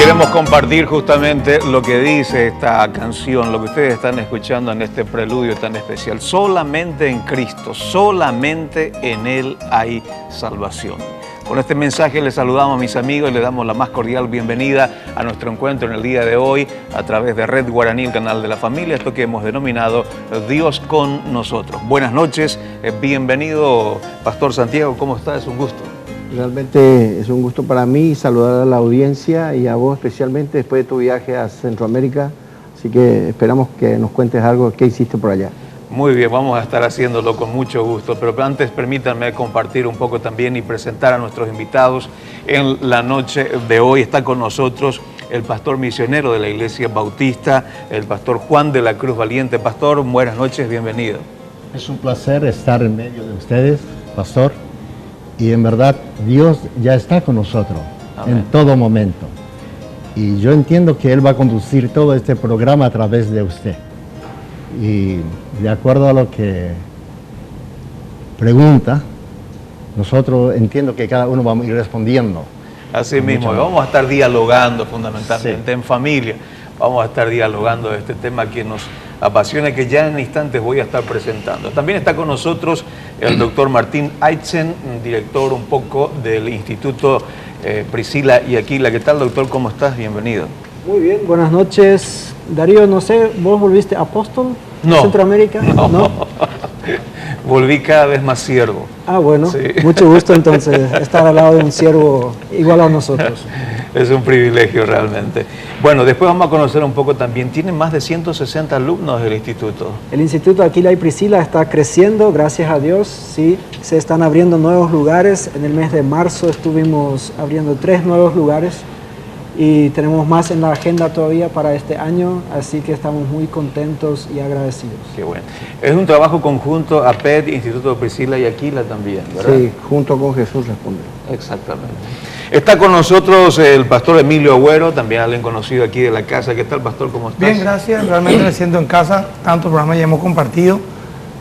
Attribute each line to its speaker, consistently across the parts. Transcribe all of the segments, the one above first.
Speaker 1: Queremos compartir justamente lo que dice esta canción, lo que ustedes están escuchando en este preludio tan especial. Solamente en Cristo, solamente en Él hay salvación. Con este mensaje les saludamos a mis amigos y les damos la más cordial bienvenida a nuestro encuentro en el día de hoy a través de Red Guaraní, el canal de la familia, esto que hemos denominado Dios con nosotros. Buenas noches, bienvenido Pastor Santiago, ¿cómo está? Es un gusto.
Speaker 2: Realmente es un gusto para mí saludar a la audiencia y a vos especialmente después de tu viaje a Centroamérica. Así que esperamos que nos cuentes algo, qué hiciste por allá.
Speaker 1: Muy bien, vamos a estar haciéndolo con mucho gusto, pero antes permítanme compartir un poco también y presentar a nuestros invitados. En la noche de hoy está con nosotros el pastor misionero de la Iglesia Bautista, el pastor Juan de la Cruz Valiente. Pastor, buenas noches, bienvenido.
Speaker 3: Es un placer estar en medio de ustedes, pastor. Y en verdad, Dios ya está con nosotros. Amén. En todo momento. Y yo entiendo que Él va a conducir todo este programa a través de usted. Y de acuerdo a lo que pregunta, nosotros entiendo que cada uno va a ir respondiendo.
Speaker 1: Así mismo, vamos a estar dialogando fundamentalmente en familia. Vamos a estar dialogando de este tema que nos apasiona, que ya en instantes voy a estar presentando. También está con nosotros el doctor Martín Aitzen, director un poco del Instituto Priscila y Aquila. ¿Qué tal, doctor? ¿Cómo estás? Bienvenido.
Speaker 4: Muy bien, buenas noches. Darío, no sé, ¿vos volviste apóstol en Centroamérica?
Speaker 1: No. Volví cada vez más siervo.
Speaker 4: Ah, bueno,
Speaker 1: sí.
Speaker 4: Mucho gusto entonces estar al lado de un siervo igual a nosotros.
Speaker 1: Es un privilegio realmente. Bueno, después vamos a conocer un poco también. Tiene más de 160 alumnos el instituto.
Speaker 4: El Instituto Aquila y Priscila está creciendo, gracias a Dios. Sí, se están abriendo nuevos lugares. En el mes de marzo estuvimos abriendo 3 nuevos lugares y tenemos más en la agenda todavía para este año, así que estamos muy contentos y agradecidos.
Speaker 1: Qué bueno. Es un trabajo conjunto APED, Instituto Priscila y Aquila también, ¿verdad?
Speaker 2: Sí, junto con Jesús responde.
Speaker 1: Exactamente. Está con nosotros el pastor Emilio Agüero, también alguien conocido aquí de la casa. ¿Qué tal, pastor? ¿Cómo estás?
Speaker 5: Bien, gracias. Realmente me siento en casa. Tanto programa ya hemos compartido.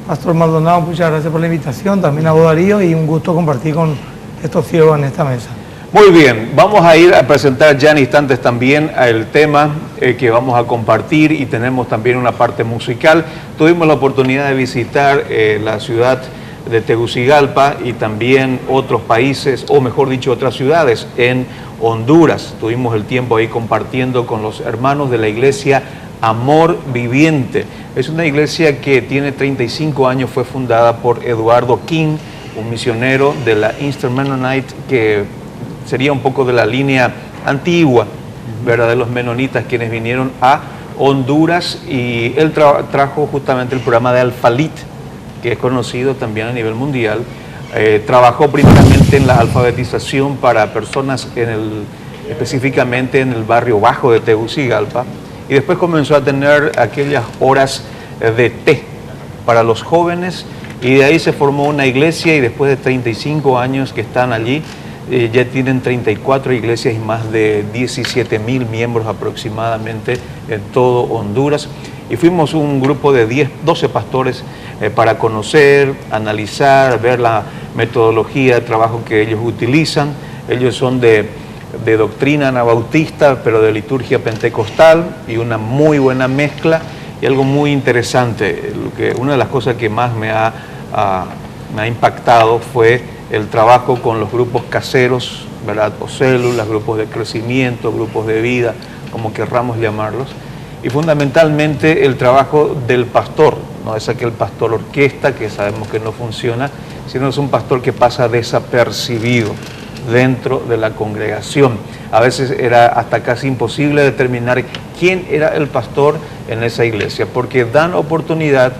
Speaker 5: Pastor Maldonado, muchas gracias por la invitación. También a vos, Darío, y un gusto compartir con estos siervos en esta mesa.
Speaker 1: Muy bien, vamos a ir a presentar ya en instantes también el tema que vamos a compartir y tenemos también una parte musical. Tuvimos la oportunidad de visitar la ciudad de Tegucigalpa y también otros países, o mejor dicho, otras ciudades en Honduras. Tuvimos el tiempo ahí compartiendo con los hermanos de la iglesia Amor Viviente. Es una iglesia que tiene 35 años, fue fundada por Eduardo King, un misionero de la Eastern Mennonite, que sería un poco de la línea antigua, ¿verdad?, de los menonitas, quienes vinieron a Honduras, y él trajo justamente el programa de Alfalit, que es conocido también a nivel mundial. Trabajó primeramente en la alfabetización para personas específicamente en el barrio bajo de Tegucigalpa, y después comenzó a tener aquellas horas de té para los jóvenes, y de ahí se formó una iglesia, y después de 35 años que están allí, ya tienen 34 iglesias y más de 17,000 miembros aproximadamente en todo Honduras. Y fuimos un grupo de 12 pastores para conocer, analizar, ver la metodología de trabajo que ellos utilizan. Ellos son de doctrina anabautista, pero de liturgia pentecostal, y una muy buena mezcla y algo muy interesante. Una de las cosas que más me ha impactado fue el trabajo con los grupos caseros, ¿verdad?, o células, grupos de crecimiento, grupos de vida, como querramos llamarlos, y fundamentalmente el trabajo del pastor. No es aquel pastor orquesta que sabemos que no funciona, sino es un pastor que pasa desapercibido dentro de la congregación. A veces era hasta casi imposible determinar quién era el pastor en esa iglesia, porque dan oportunidad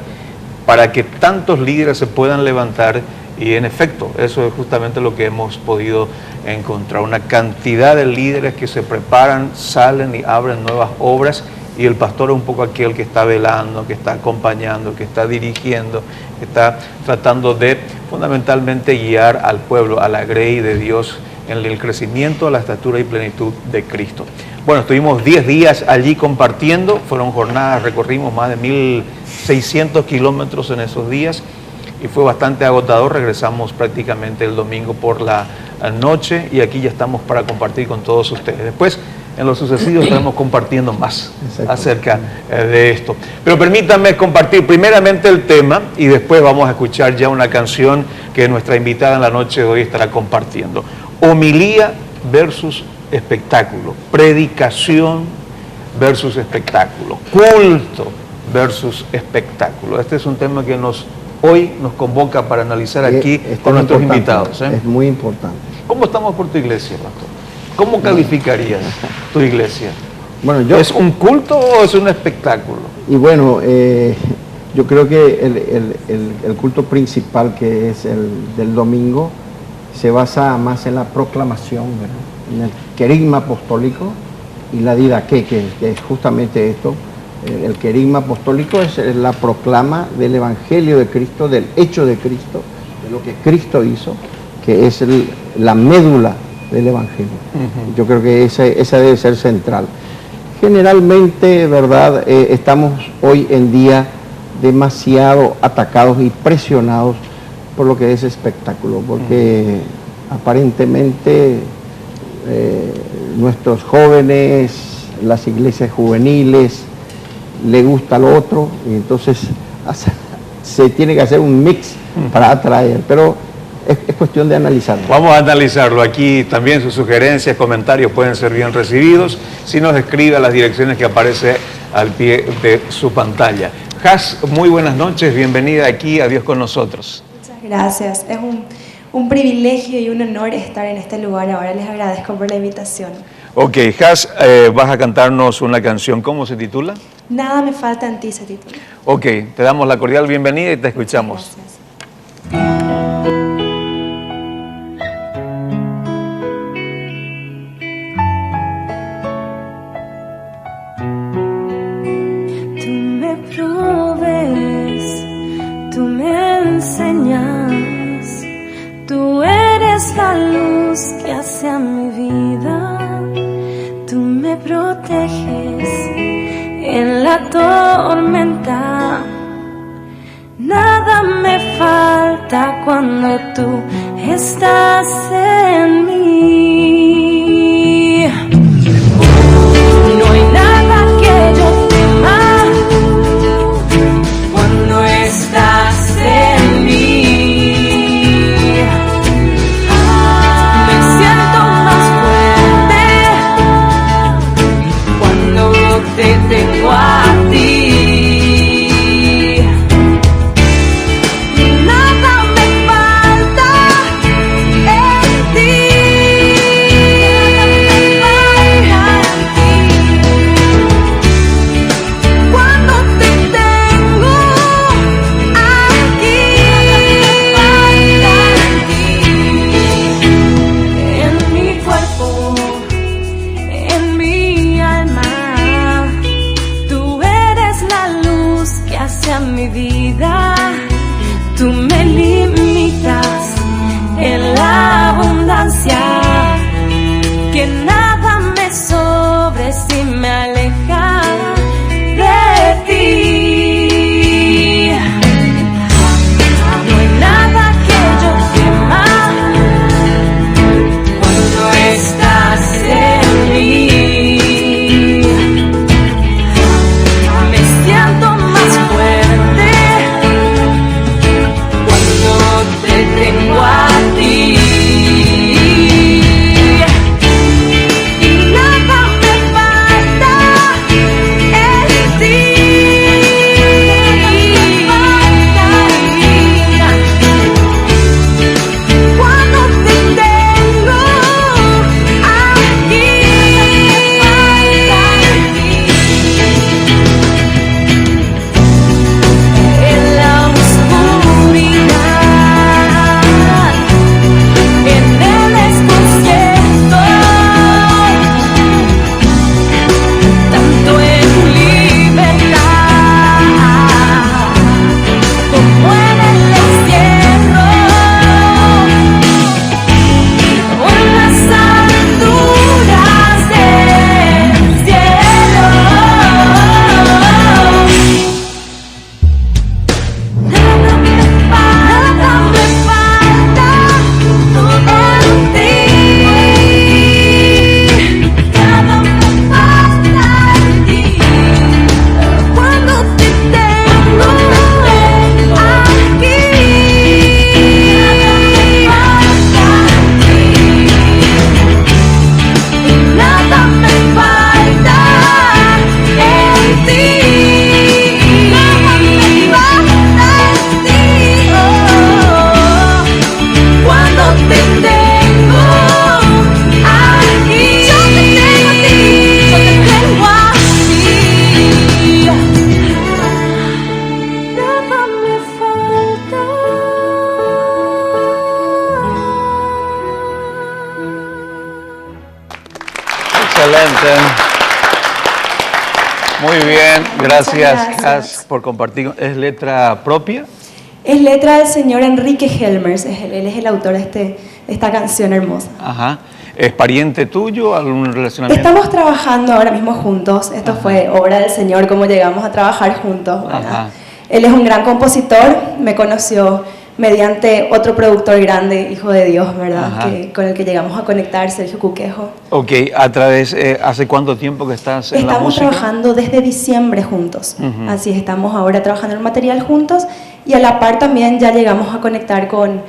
Speaker 1: para que tantos líderes se puedan levantar. Y en efecto, eso es justamente lo que hemos podido encontrar, una cantidad de líderes que se preparan, salen y abren nuevas obras, y el pastor es un poco aquel que está velando, que está acompañando, que está dirigiendo, que está tratando de fundamentalmente guiar al pueblo, a la grey de Dios, en el crecimiento, la estatura y plenitud de Cristo. Bueno, estuvimos 10 días allí compartiendo, fueron jornadas, recorrimos más de 1,600 kilómetros en esos días, y fue bastante agotador. Regresamos prácticamente el domingo por la noche, y aquí ya estamos para compartir con todos ustedes. Después en lo sucesivo estaremos compartiendo más
Speaker 2: Exacto.
Speaker 1: acerca de esto. Pero permítanme compartir primeramente el tema y después vamos a escuchar ya una canción que nuestra invitada en la noche de hoy estará compartiendo. Homilía versus espectáculo, predicación versus espectáculo, culto versus espectáculo. Este es un tema que hoy nos convoca para analizar aquí con nuestros invitados.
Speaker 2: Es muy importante.
Speaker 1: ¿Cómo estamos por tu iglesia, pastor? ¿Cómo calificarías tu iglesia?
Speaker 2: Bueno,
Speaker 1: ¿Es un culto o es un espectáculo?
Speaker 2: Y bueno, yo creo que el culto principal, que es el del domingo, se basa más en la proclamación, ¿verdad? En el querigma apostólico y la didaqué, que es justamente esto. El querigma apostólico es la proclama del Evangelio de Cristo, del hecho de Cristo, de lo que Cristo hizo, que es la médula del Evangelio. Yo creo que esa debe ser central. Generalmente, ¿verdad? Estamos hoy en día demasiado atacados y presionados por lo que es espectáculo, porque aparentemente nuestros jóvenes, las iglesias juveniles, le gusta lo otro, y entonces se tiene que hacer un mix para atraer, pero es cuestión de analizarlo.
Speaker 1: Vamos a analizarlo aquí. También sus sugerencias, comentarios pueden ser bien recibidos si nos escribe a las direcciones que aparece al pie de su pantalla. Has, muy buenas noches, bienvenida aquí a Dios con nosotros.
Speaker 6: Muchas gracias, es un privilegio y un honor estar en este lugar ahora, les agradezco por la invitación.
Speaker 1: Ok, Has, vas a cantarnos una canción, ¿cómo se titula?
Speaker 6: Nada me falta en ti se titula.
Speaker 1: Ok, te damos la cordial bienvenida y te escuchamos.
Speaker 6: Gracias.
Speaker 7: Tú me provees, tú me enseñas, tú eres la luz que hace a mi vida, tú me proteges en la tormenta, nada me falta cuando tú estás en mí. No hay nada que yo tema cuando estás en mí. Me siento más fuerte cuando te tengo a ti. Nada me falta en ti.
Speaker 1: Excelente. Muy bien, gracias,
Speaker 6: gracias.
Speaker 1: Has, por compartir. ¿Es letra propia?
Speaker 6: Es letra del señor Enrique Helmers, él es el autor de esta canción hermosa.
Speaker 1: Ajá. ¿Es pariente tuyo? ¿Algún relacionamiento?
Speaker 6: Estamos trabajando ahora mismo juntos, esto fue obra del Señor, cómo llegamos a trabajar juntos, ¿verdad?
Speaker 1: Ajá.
Speaker 6: Él es un gran compositor, me conoció mediante otro productor grande, hijo de Dios, ¿verdad? Con el que llegamos a conectar, Sergio Cuquejo.
Speaker 1: Ok, ¿hace cuánto tiempo que estás en la
Speaker 6: Estamos
Speaker 1: música?
Speaker 6: trabajando desde diciembre juntos, así es, estamos ahora trabajando el material juntos y a la par también ya llegamos a conectar con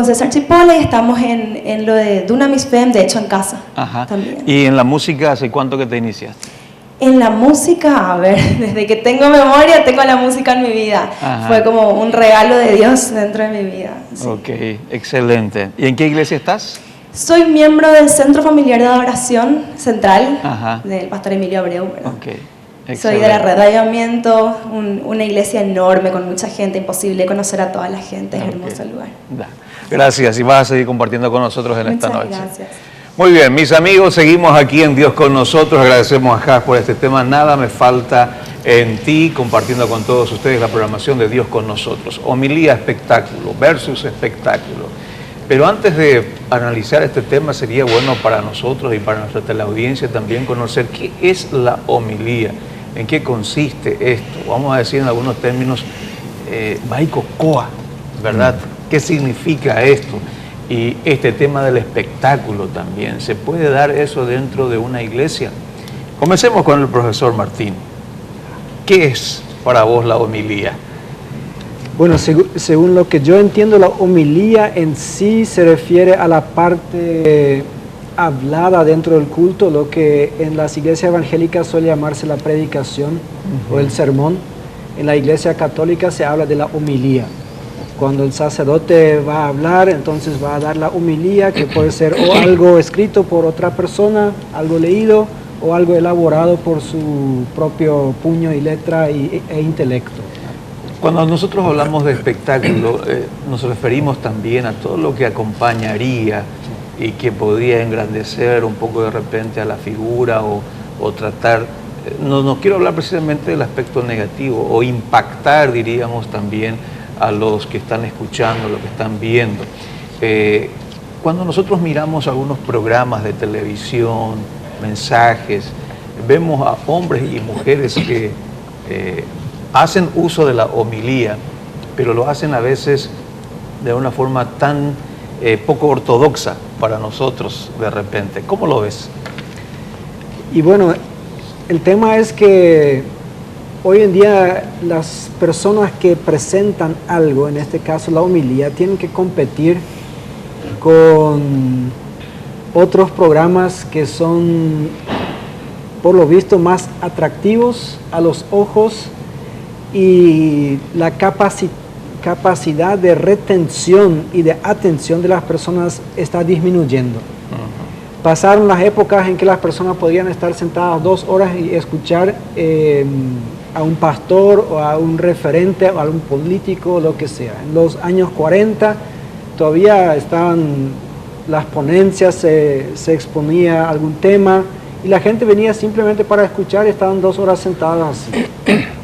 Speaker 6: César Chipola y estamos en lo de Dunamis Fem, de hecho en casa también.
Speaker 1: ¿Y en la música hace cuánto que te iniciaste?
Speaker 6: En la música, a ver, desde que tengo memoria tengo la música en mi vida. Fue como un regalo de Dios dentro de mi vida. Sí.
Speaker 1: Ok, excelente. ¿Y en qué iglesia estás?
Speaker 6: Soy miembro del Centro Familiar de Adoración Central del pastor Emilio Abreu. ¿Verdad?
Speaker 1: Okay.
Speaker 6: Soy de la Red de Avivamiento, una iglesia enorme con mucha gente, imposible conocer a toda la gente, es hermoso el lugar.
Speaker 1: Gracias, y vas a seguir compartiendo con nosotros en esta noche.
Speaker 6: Muchas gracias.
Speaker 1: Muy bien, mis amigos, seguimos aquí en Dios con nosotros. Agradecemos a Has por este tema. Nada me falta en ti, compartiendo con todos ustedes la programación de Dios con nosotros. Homilía, espectáculo versus espectáculo. Pero antes de analizar este tema, sería bueno para nosotros y para nuestra teleaudiencia también conocer qué es la homilía, en qué consiste esto. Vamos a decir en algunos términos, baicocoa, ¿verdad? ¿Qué significa esto? Y este tema del espectáculo también, ¿se puede dar eso dentro de una iglesia? Comencemos con el profesor Martín. ¿Qué es para vos la homilía?
Speaker 4: Bueno, según lo que yo entiendo, la homilía en sí se refiere a la parte hablada dentro del culto, lo que en las iglesias evangélicas suele llamarse la predicación o el sermón. En la iglesia católica se habla de la homilía. Cuando el sacerdote va a hablar, entonces va a dar la homilía, que puede ser o algo escrito por otra persona, algo leído, o algo elaborado por su propio puño y letra e intelecto.
Speaker 1: Cuando nosotros hablamos de espectáculo, nos referimos también a todo lo que acompañaría y que podría engrandecer un poco de repente a la figura o tratar, no quiero hablar precisamente del aspecto negativo, o impactar, diríamos también, a los que están escuchando, los que están viendo. Cuando nosotros miramos algunos programas de televisión, mensajes, vemos a hombres y mujeres que hacen uso de la homilía, pero lo hacen a veces de una forma tan poco ortodoxa para nosotros de repente. ¿Cómo lo ves?
Speaker 4: Y bueno, el tema es que hoy en día las personas que presentan algo, en este caso la homilía, tienen que competir con otros programas que son, por lo visto, más atractivos a los ojos y la capacidad de retención y de atención de las personas está disminuyendo. Pasaron las épocas en que las personas podían estar sentadas 2 horas y escuchar a un pastor o a un referente o a un político, lo que sea. En los años 40 todavía estaban las ponencias, se exponía algún tema y la gente venía simplemente para escuchar y estaban 2 horas sentadas así.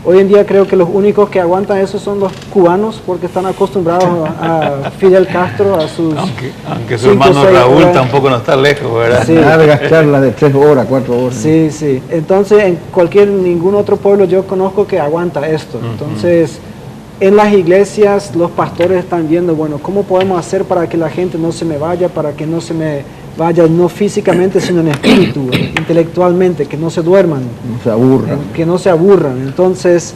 Speaker 4: Hoy en día creo que los únicos que aguantan eso son los cubanos, porque están acostumbrados a Fidel Castro, a sus...
Speaker 1: Aunque su hermano Raúl horas. Tampoco no está lejos, ¿verdad?
Speaker 2: Sí. Largas charlas de 3 horas, 4 horas.
Speaker 4: Sí, sí. Entonces, en ningún otro pueblo yo conozco que aguanta esto. Entonces, en las iglesias los pastores están viendo, bueno, ¿cómo podemos hacer para que la gente no se me vaya, para que no se me vaya, no físicamente, sino en espíritu, intelectualmente, que no se duerman,
Speaker 2: no se aburran.
Speaker 4: Que no se aburran. Entonces,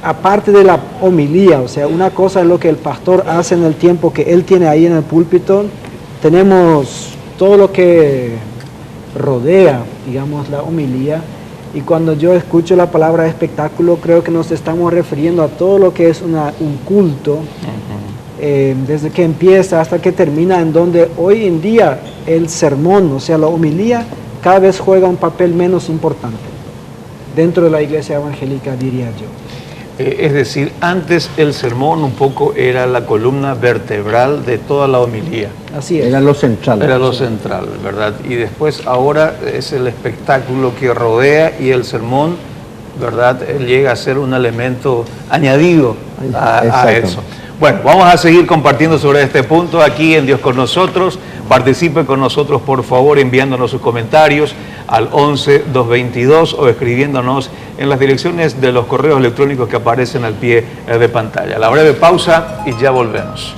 Speaker 4: aparte de la homilía, o sea, una cosa es lo que el pastor hace en el tiempo que él tiene ahí en el púlpito, tenemos todo lo que rodea, digamos, la homilía, y cuando yo escucho la palabra espectáculo, creo que nos estamos refiriendo a todo lo que es un culto, desde que empieza hasta que termina, en donde hoy en día el sermón, o sea, la homilía, cada vez juega un papel menos importante dentro de la iglesia evangélica, diría yo.
Speaker 1: Es decir, antes el sermón un poco era la columna vertebral de toda la homilía.
Speaker 4: Así es.
Speaker 2: Era lo central.
Speaker 1: Era lo central, ¿verdad? Y después ahora es el espectáculo que rodea y el sermón, ¿verdad? Llega a ser un elemento añadido a eso. Bueno, vamos a seguir compartiendo sobre este punto aquí en Dios con nosotros. Participe con nosotros, por favor, enviándonos sus comentarios al 11-222 o escribiéndonos en las direcciones de los correos electrónicos que aparecen al pie de pantalla. La breve pausa y ya volvemos.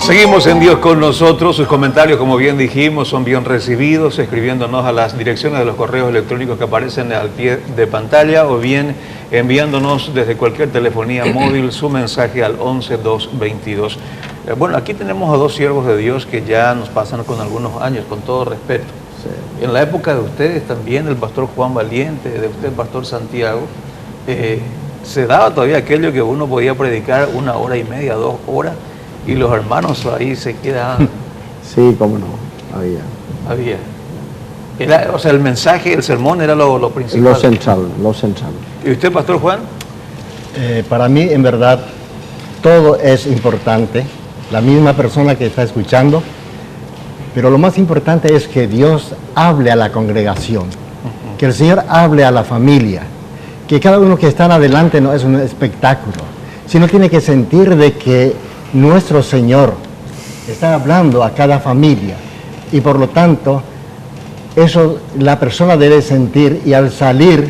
Speaker 1: Seguimos en Dios con nosotros. Sus comentarios, como bien dijimos, son bien recibidos, escribiéndonos a las direcciones de los correos electrónicos que aparecen al pie de pantalla o bien enviándonos desde cualquier telefonía móvil su mensaje al 11-222. Bueno, aquí tenemos a dos siervos de Dios que ya nos pasan con algunos años, con todo respeto. Sí. En la época de ustedes también, el pastor Juan Valiente, de usted, el pastor Santiago, se daba todavía aquello que uno podía predicar 1 hora y media, 2 horas, y los hermanos ahí se quedaban.
Speaker 2: Sí, cómo no, había.
Speaker 1: Era, o sea, el mensaje, el sermón era lo principal.
Speaker 2: Lo central.
Speaker 1: ¿Y usted, pastor Juan?
Speaker 3: Para mí, en verdad, todo es importante. La misma persona que está escuchando, pero lo más importante es que Dios hable a la congregación, que el Señor hable a la familia, que cada uno que está adelante no es un espectáculo, sino tiene que sentir de que nuestro Señor está hablando a cada familia y por lo tanto eso la persona debe sentir, y al salir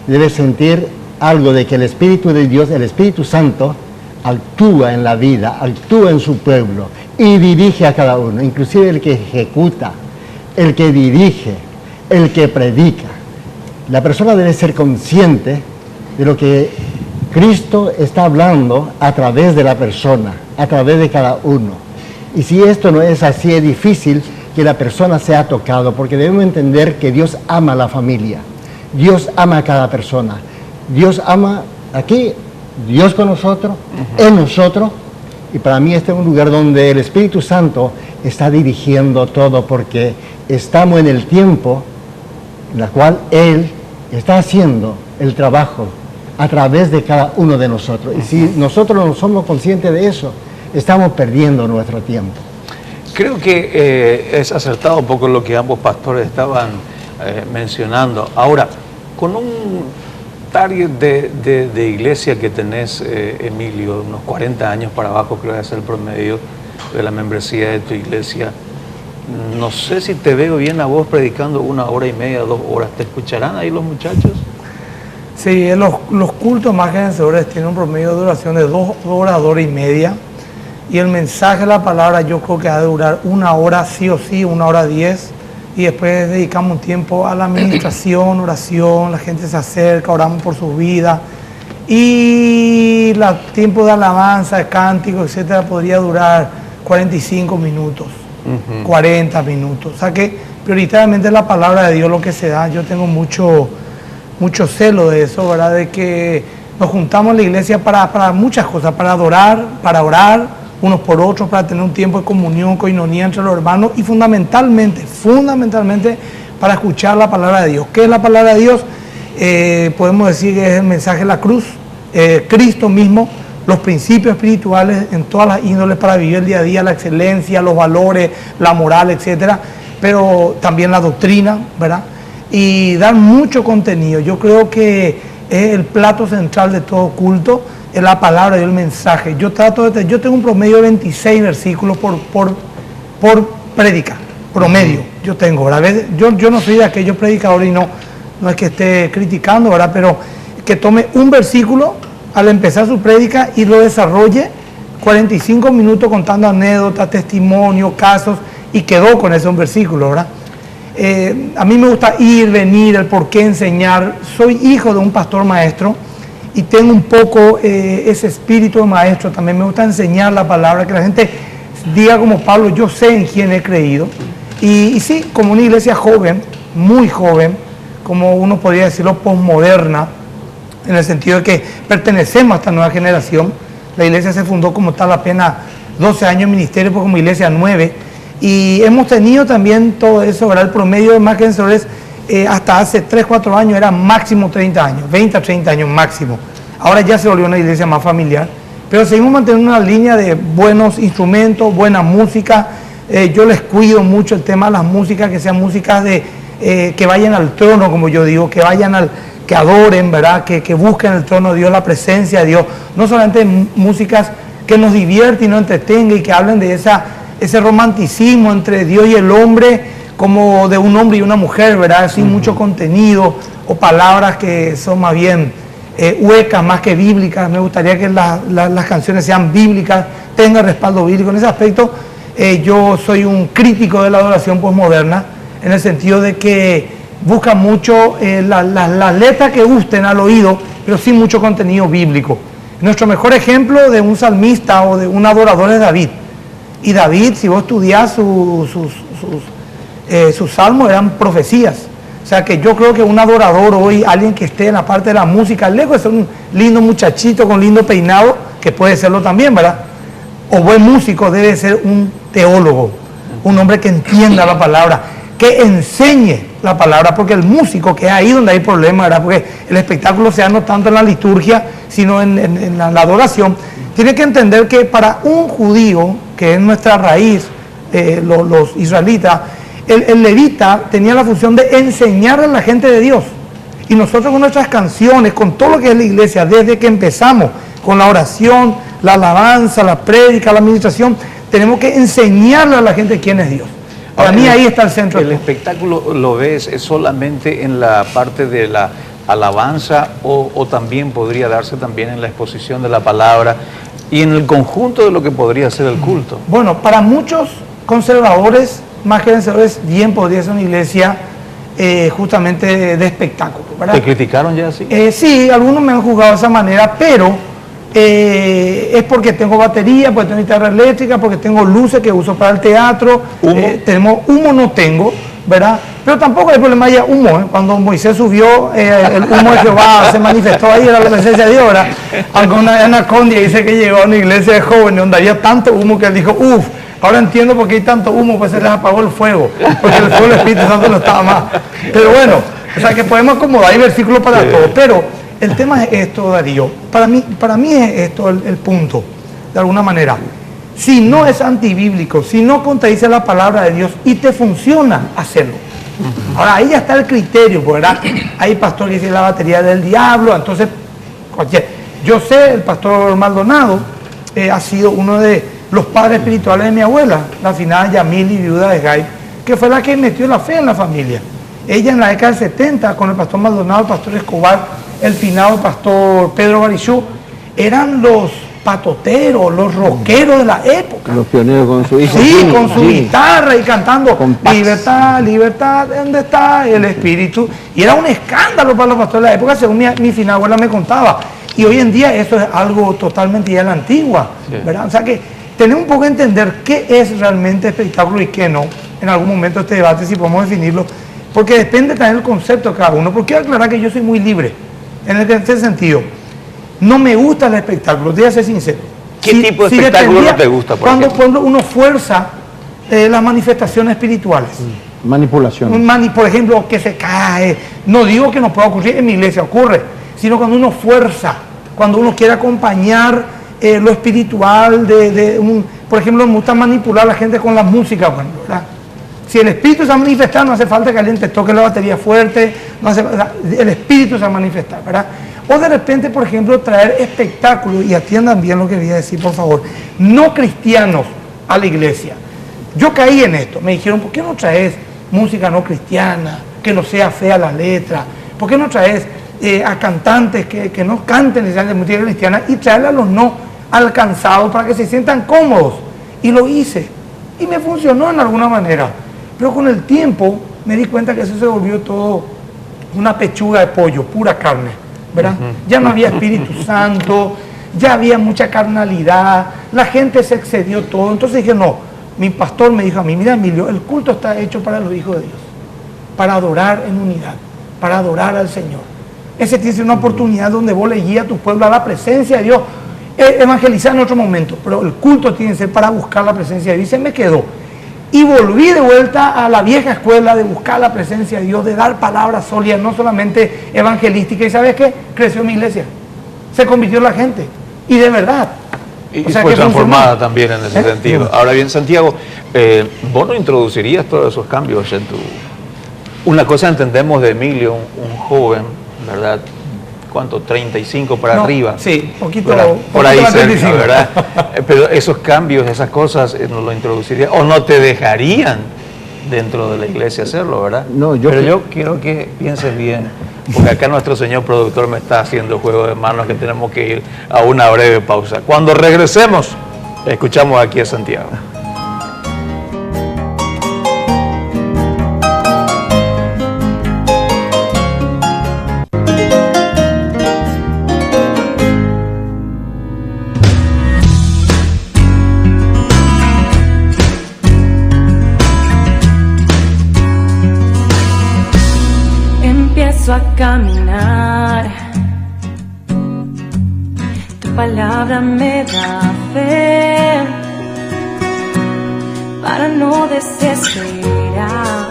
Speaker 3: debe sentir algo de que el Espíritu de Dios, el Espíritu Santo, actúa en la vida, actúa en su pueblo y dirige a cada uno, inclusive el que ejecuta, el que dirige, el que predica. La persona debe ser consciente de lo que Cristo está hablando a través de la persona, a través de cada uno. Y si esto no es así, es difícil que la persona sea tocado, porque debemos entender que Dios ama a la familia, Dios ama a cada persona, Dios ama aquí, Dios con nosotros, en nosotros, y para mí este es un lugar donde el Espíritu Santo está dirigiendo todo, porque estamos en el tiempo en el cual Él está haciendo el trabajo a través de cada uno de nosotros. Y si nosotros no somos conscientes de eso, estamos perdiendo nuestro tiempo.
Speaker 1: Creo que es acertado un poco lo que ambos pastores estaban mencionando. Ahora, con un target de iglesia que tenés, Emilio, unos 40 años para abajo, creo que es el promedio de la membresía de tu iglesia, no sé si te veo bien a vos predicando 1 hora y media, 2 horas. ¿Te escucharán ahí los muchachos?
Speaker 5: Sí, los cultos más vencedores tienen un promedio de duración de 2 horas, 2 horas y media. Y el mensaje de la palabra yo creo que ha de durar 1 hora sí o sí, 1 hora 10. Y después dedicamos un tiempo a la administración, oración, la gente se acerca, oramos por sus vidas. Y el tiempo de alabanza, de cántico, etcétera, podría durar 45 minutos, 40 minutos. O sea que prioritariamente la palabra de Dios lo que se da. Yo tengo mucho celo de eso, ¿verdad? De que nos juntamos en la iglesia para muchas cosas, para adorar, para orar unos por otros, para tener un tiempo de comunión, coinonía entre los hermanos y fundamentalmente para escuchar la palabra de Dios. ¿Qué es la palabra de Dios? Podemos decir que es el mensaje de la cruz, Cristo mismo, los principios espirituales en todas las índoles para vivir el día a día, la excelencia, los valores, la moral, etcétera, pero también la doctrina, ¿verdad? Y dar mucho contenido. Yo creo que es el plato central de todo culto, es la palabra y el mensaje. Yo tengo un promedio de 26 versículos por prédica, promedio. Yo tengo, ¿verdad? Yo no soy de aquellos predicadores y no es que esté criticando, ¿verdad? Pero que tome un versículo al empezar su prédica y lo desarrolle 45 minutos contando anécdotas, testimonios, casos, y quedó con ese un versículo, ¿verdad? A mí me gusta ir, venir, el por qué enseñar. Soy hijo de un pastor maestro y tengo un poco ese espíritu de maestro. También me gusta enseñar la palabra, que la gente diga como Pablo, yo sé en quién he creído. Y sí, como una iglesia joven, muy joven, como uno podría decirlo, posmoderna, en el sentido de que pertenecemos a esta nueva generación. La iglesia se fundó como tal apenas 12 años en ministerio, pues como iglesia 9. Y hemos tenido también todo eso, ¿verdad? El promedio de más vencedores hasta hace 3, 4 años era máximo 30 años, 20 a 30 años máximo. Ahora ya se volvió una iglesia más familiar, pero seguimos manteniendo una línea de buenos instrumentos, buena música. Yo les cuido mucho el tema de las músicas, que sean músicas que vayan al trono, como yo digo, que vayan que adoren, ¿verdad? Que busquen el trono de Dios, la presencia de Dios. No solamente músicas que nos divierten y nos entretengan y que hablen de ese romanticismo entre Dios y el hombre, como de un hombre y una mujer, ¿verdad? Sin mucho contenido o palabras que son más bien huecas más que bíblicas. Me gustaría que las canciones sean bíblicas, tengan respaldo bíblico. En ese aspecto yo soy un crítico de la adoración posmoderna, en el sentido de que busca mucho las letras que gusten al oído, pero sin mucho contenido bíblico. Nuestro mejor ejemplo de un salmista o de un adorador es David. Y David, si vos estudiás sus salmos, eran profecías. O sea que yo creo que un adorador hoy, alguien que esté en la parte de la música, lejos de ser un lindo muchachito con lindo peinado, que puede serlo también, ¿verdad? O buen músico, debe ser un teólogo, un hombre que entienda la palabra, que enseñe la palabra, porque el músico, que es ahí donde hay problemas, ¿verdad? Porque el espectáculo se da no tanto en la liturgia, sino en la adoración, tiene que entender que para un judío, que es nuestra raíz, los israelitas, el levita tenía la función de enseñarle a la gente de Dios. Y nosotros con nuestras canciones, con todo lo que es la iglesia, desde que empezamos, con la oración, la alabanza, la prédica, la administración, tenemos que enseñarle a la gente quién es Dios. Para mí ahí está el centro.
Speaker 1: ¿El espectáculo lo ves solamente en la parte de la alabanza o también podría darse también en la exposición de la palabra y en el conjunto de lo que podría ser el culto?
Speaker 5: Bueno, para muchos conservadores, más que vencedores, bien podría ser una iglesia justamente de espectáculo, ¿verdad?
Speaker 1: ¿Te criticaron ya así?
Speaker 5: Sí, algunos me han juzgado de esa manera, pero es porque tengo batería, porque tengo guitarra eléctrica, porque tengo luces que uso para el teatro. ¿Humo? Humo no tengo, ¿verdad? Pero tampoco hay problema haya humo, ¿eh? Cuando Moisés subió, el humo de Jehová se manifestó ahí, era la presencia de Dios, ¿verdad? Aunque una anacondia dice que llegó a una iglesia de jóvenes donde había tanto humo que él dijo, uff, ahora entiendo por qué hay tanto humo, pues se les apagó el fuego, porque el fuego del Espíritu Santo no estaba más. Pero bueno, o sea que podemos acomodar, hay versículos para todo, pero el tema es esto, Darío. Para mí es esto el punto, de alguna manera. Si no es antibíblico, si no contradice la palabra de Dios y te funciona, hacerlo. Ahora, ahí ya está el criterio, ¿verdad? Hay pastor que dice la batería del diablo, entonces, yo sé, el pastor Maldonado ha sido uno de los padres espirituales de mi abuela, la finada Yamili, viuda de Gay, que fue la que metió la fe en la familia. Ella en la década del 70, con el pastor Maldonado, el pastor Escobar, el finado pastor Pedro Barichú, eran los patoteros, los rockeros de la época.
Speaker 2: Los pioneros con su hijo.
Speaker 5: Sí, con su guitarra y cantando libertad, libertad, ¿dónde está el espíritu? Y era un escándalo para los pastores de la época, según mi finada abuela me contaba. Y hoy en día eso es algo totalmente ya en la antigua, ¿verdad? O sea que tenemos un poco que entender qué es realmente espectáculo y qué no. En algún momento este debate, si podemos definirlo, porque depende también del concepto de cada uno. Porque quiero aclarar que yo soy muy libre, en este sentido. No me gusta el espectáculo, voy a ser sincero.
Speaker 1: ¿Qué tipo de espectáculo no te gusta?
Speaker 5: Cuando uno fuerza las manifestaciones espirituales.
Speaker 2: Manipulación.
Speaker 5: Por ejemplo, que se cae. No digo que no pueda ocurrir, en mi iglesia ocurre, sino cuando uno fuerza, cuando uno quiere acompañar lo espiritual por ejemplo, me gusta manipular a la gente con la música, bueno, ¿verdad? Si el espíritu se va a manifestar, no hace falta que alguien te toque la batería fuerte, el espíritu se va a manifestar, ¿verdad? O de repente, por ejemplo, traer espectáculos, y atiendan bien lo que voy a decir, por favor, no cristianos a la iglesia. Yo caí en esto, me dijeron, ¿por qué no traes música no cristiana, que no sea fea la letra? ¿Por qué no traes a cantantes que no canten necesariamente música cristiana y traerla a los no alcanzados para que se sientan cómodos? Y lo hice, y me funcionó en alguna manera. Pero con el tiempo me di cuenta que eso se volvió todo una pechuga de pollo, pura carne, ¿verdad? Ya no había Espíritu Santo, ya había mucha carnalidad, la gente se excedió todo. Entonces dije, no, mi pastor me dijo a mí, mira Emilio, el culto está hecho para los hijos de Dios, para adorar en unidad, para adorar al Señor. Ese tiene una oportunidad donde vos le guías a tu pueblo a la presencia de Dios. evangelizar en otro momento, pero el culto tiene que ser para buscar la presencia de Dios. Y se me quedó. Y volví de vuelta a la vieja escuela de buscar la presencia de Dios, de dar palabras sólidas, no solamente evangelísticas. ¿Y sabes qué? Creció mi iglesia. Se convirtió la gente. Y de verdad.
Speaker 1: Y
Speaker 5: O sea,
Speaker 1: fue
Speaker 5: que
Speaker 1: transformada
Speaker 5: funcionó.
Speaker 1: también en ese sentido. Ahora bien, Santiago, vos no introducirías todos esos cambios en tu... Una cosa entendemos de Emilio, un joven, ¿verdad? ¿Cuánto? 35 para
Speaker 5: No,
Speaker 1: arriba.
Speaker 5: sí, poquito,
Speaker 1: por ahí
Speaker 5: poquito
Speaker 1: cerca,
Speaker 5: 35.
Speaker 1: ¿verdad? Pero esos cambios, esas cosas, ¿no lo introducirías? ¿O no te dejarían dentro de la iglesia hacerlo, verdad?
Speaker 2: No,
Speaker 1: Pero yo quiero que pienses bien, porque acá nuestro señor productor me está haciendo juego de manos que tenemos que ir a una breve pausa. Cuando regresemos, escuchamos aquí a Santiago.
Speaker 7: Empiezo a caminar, tu palabra me da fe para no desesperar,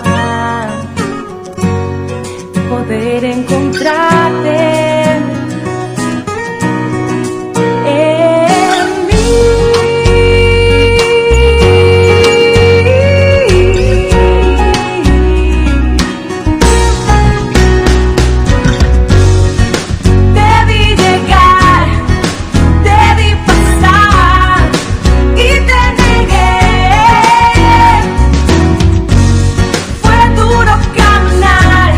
Speaker 7: poder encontrarte en mí. Debí llegar, debí pasar y te negué. Fue duro caminar,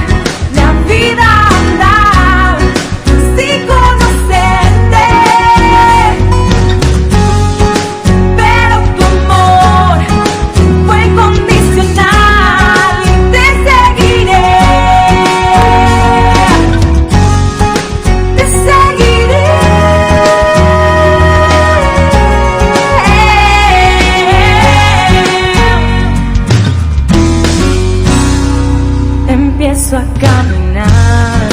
Speaker 7: la vida andar sin conocerte, pero tu amor fue incondicional y te seguiré, te seguiré. Empiezo a caminar,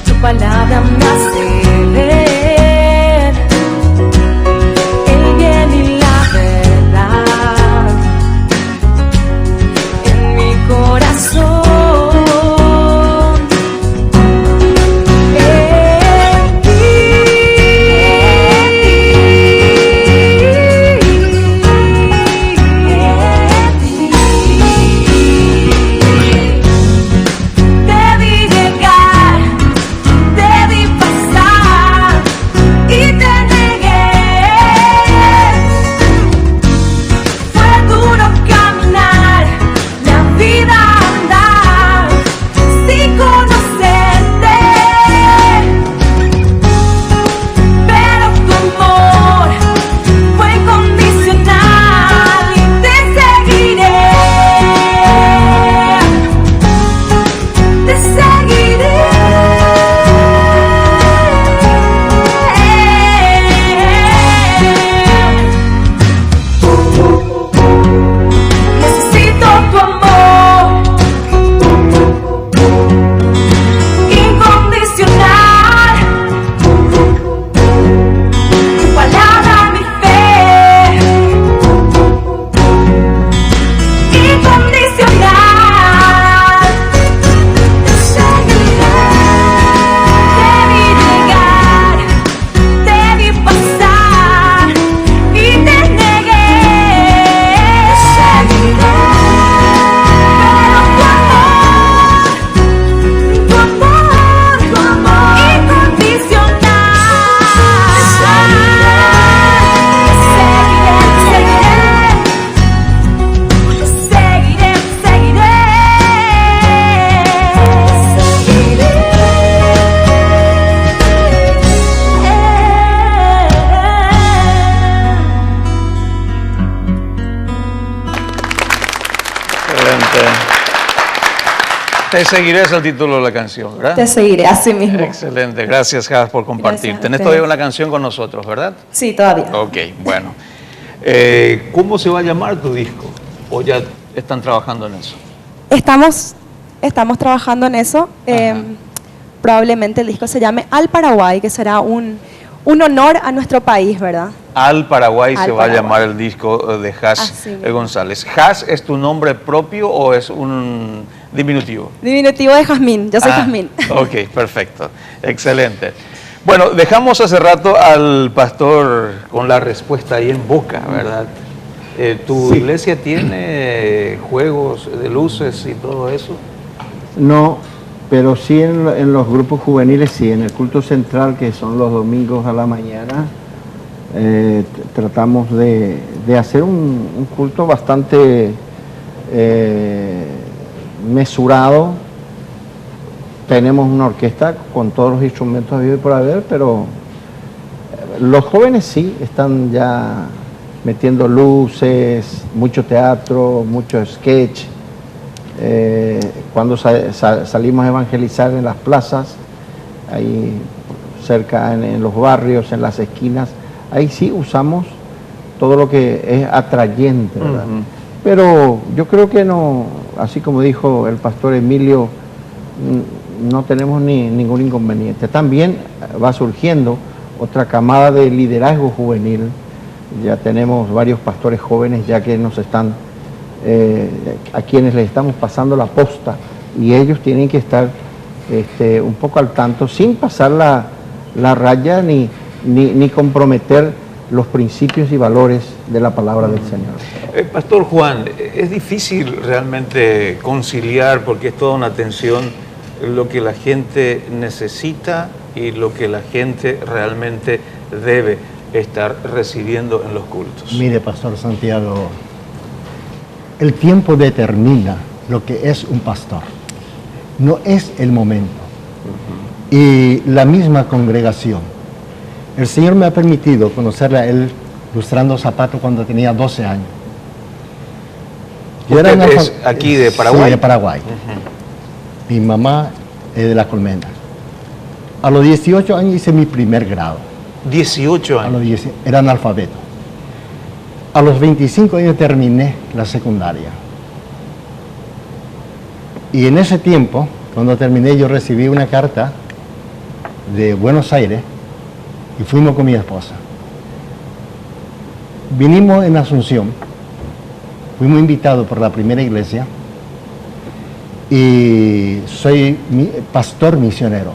Speaker 7: tu palabra me hace ver el bien y la verdad en mi corazón. En debí llegar, debí pasar y te negué. Fue duro caminar, la vida andar sin conocerte, pero tu amor fue incondicional y te seguiré, te seguiré. Necesito tu amor incondicional, tu palabra mi fe incondicional. Te seguiré. Debí llegar, debí pasar y te negué. Te seguiré, pero tu amor incondicional. Te seguiré, te seguiré, te
Speaker 1: Excelente. Te seguiré es el título de la canción, ¿verdad?
Speaker 6: Te seguiré, así mismo.
Speaker 1: Excelente, gracias Jas por compartir.
Speaker 6: Gracias a
Speaker 1: Tenés
Speaker 6: ustedes.
Speaker 1: todavía una canción con nosotros, ¿verdad?
Speaker 6: Sí, todavía.
Speaker 1: Ok, bueno. ¿Cómo se va a llamar tu disco? ¿O ya están trabajando en eso?
Speaker 6: Estamos trabajando en eso. probablemente el disco se llame Al Paraguay, que será un honor a nuestro país, ¿verdad?
Speaker 1: Al Paraguay
Speaker 6: Al
Speaker 1: se va a
Speaker 6: Paraguay.
Speaker 1: llamar el disco de Haas
Speaker 6: Así mismo.
Speaker 1: González. ¿Haas es tu nombre propio o es un diminutivo?
Speaker 6: Diminutivo de Jazmín, yo soy
Speaker 1: Ah,
Speaker 6: Jazmín.
Speaker 1: Ok, perfecto. Excelente. Bueno, dejamos hace rato al pastor con la respuesta ahí en boca, ¿verdad? ¿Tu iglesia tiene juegos de luces y todo eso?
Speaker 2: No, pero sí en los grupos juveniles, sí, en el culto central, que son los domingos a la mañana, tratamos de hacer un culto bastante mesurado. Tenemos una orquesta con todos los instrumentos habidos y por haber, pero los jóvenes sí están ya metiendo luces, mucho teatro, mucho sketch. Cuando salimos a evangelizar en las plazas, ahí cerca en los barrios, en las esquinas, ahí sí usamos todo lo que es atrayente, ¿verdad? Pero yo creo que no, así como dijo el pastor Emilio, no tenemos ningún inconveniente. También va surgiendo otra camada de liderazgo juvenil. Ya tenemos varios pastores jóvenes ya que nos están, a quienes les estamos pasando la posta, y ellos tienen que estar un poco al tanto, sin pasar la raya ni comprometer los principios y valores de la palabra del Señor.
Speaker 1: Pastor Juan, es difícil realmente conciliar, porque es toda una tensión, lo que la gente necesita y lo que la gente realmente debe estar recibiendo en los cultos.
Speaker 3: Mire, Pastor Santiago, el tiempo determina lo que es un pastor, no es el momento. Y la misma congregación. El Señor me ha permitido conocerle a él lustrando zapatos cuando tenía 12 años.
Speaker 1: ¿Usted es aquí de Paraguay?
Speaker 3: Sí, de Paraguay. Mi mamá es de La Colmena. A los 18 años hice mi primer grado.
Speaker 1: 18
Speaker 3: A
Speaker 1: años.
Speaker 3: los 10, era analfabeto. A los 25 años terminé la secundaria. Y en ese tiempo, cuando terminé, yo recibí una carta de Buenos Aires y fuimos con mi esposa. Vinimos en Asunción, fuimos invitados por la primera iglesia y soy pastor misionero.